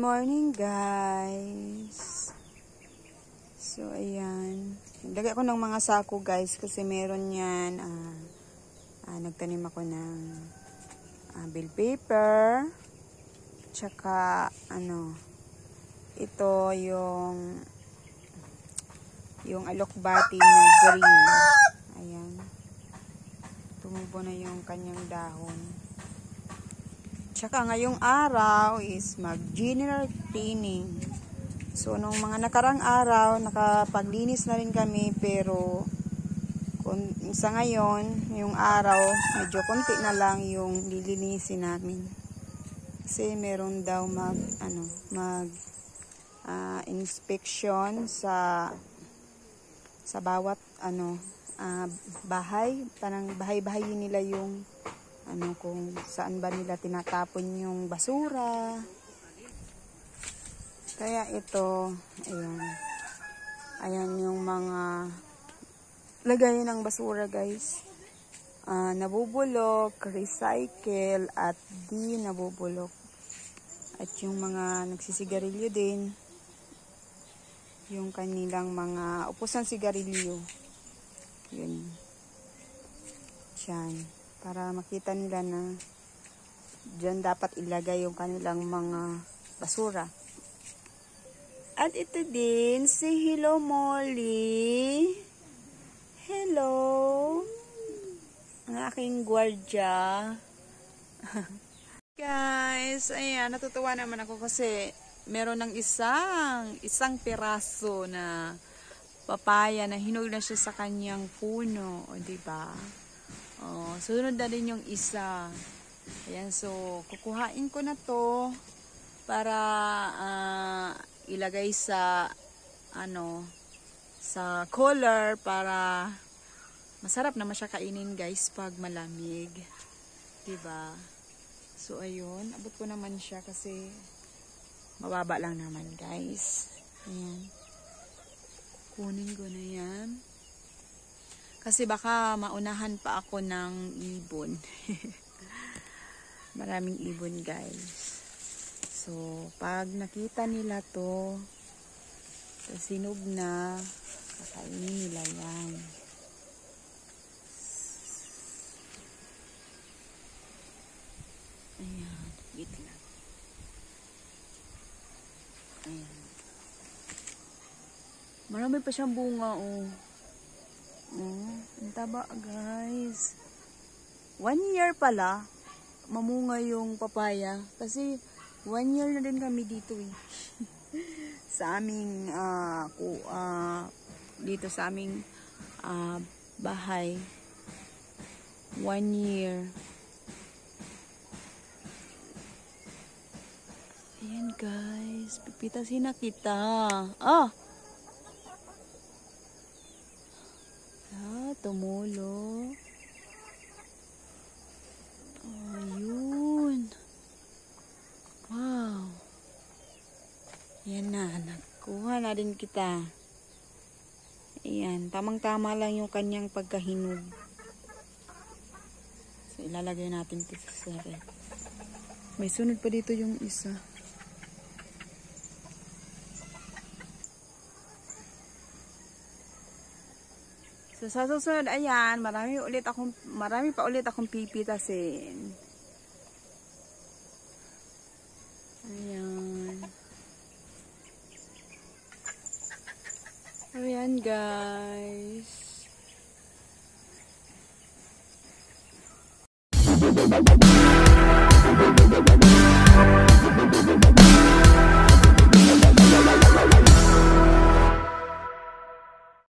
morning guys. So ayan, naglagay ako ng mga sako guys kasi meron yan. Nagtanim ako ng bill paper, tsaka ito yung alokbati na green. Ayan, tumubo na yung kanyang dahon. Tsaka ngayong araw is mag-general cleaning. So, nung mga nakarang araw, nakapaglinis na rin kami. Pero, sa ngayon, yung araw, medyo konti na lang yung lilinisin namin. Kasi meron daw inspection sa bawat bahay. Parang bahay-bahay nila yung kung saan ba nila tinatapon yung basura. Kaya ito, ayan yung mga lagay ng basura guys. Nabubulok, recycle, at di nabubulok. At yung mga nagsisigarilyo din, yung kanilang mga upusan sigarilyo. Yun. Diyan. Para makita nila na dyan dapat ilagay yung kanilang mga basura. At ito din, say hello Molly. Hello. Ang aking gwardya. Guys, ayan, natutuwa naman ako kasi meron ng isang piraso na papaya na hinog na siya sa kanyang puno, o diba? Sunod na din yung isa. Ayan, so kukuhain ko na to para ilagay sa sa cooler para masarap naman siya kainin guys pag malamig, diba? So ayun, abot ko naman siya kasi mababa lang naman guys. Ayan, kunin ko na yan kasi baka maunahan pa ako ng ibon. Maraming ibon guys. So, pag nakita nila to, sinog na, kakainin nila yan. Ayan, wait lang. Ayan. Marami pa siyang bunga, oh. Ang taba guys. 1 year pala mamunga yung papaya kasi 1 year na din kami dito sa aming dito sa aming bahay. 1 year. Ayan guys, pipitasin na kita. Tumulo. Ayun. Wow. Yan na. Nakuha na din kita. Ayan. Tamang-tama lang yung kanyang pagkahinog. So, ilalagay natin ito sa ref. May sunod pa dito yung isa. So, sa susunod, ayan, marami pa ulit akong pipitasin. Ayan. Ayan, guys.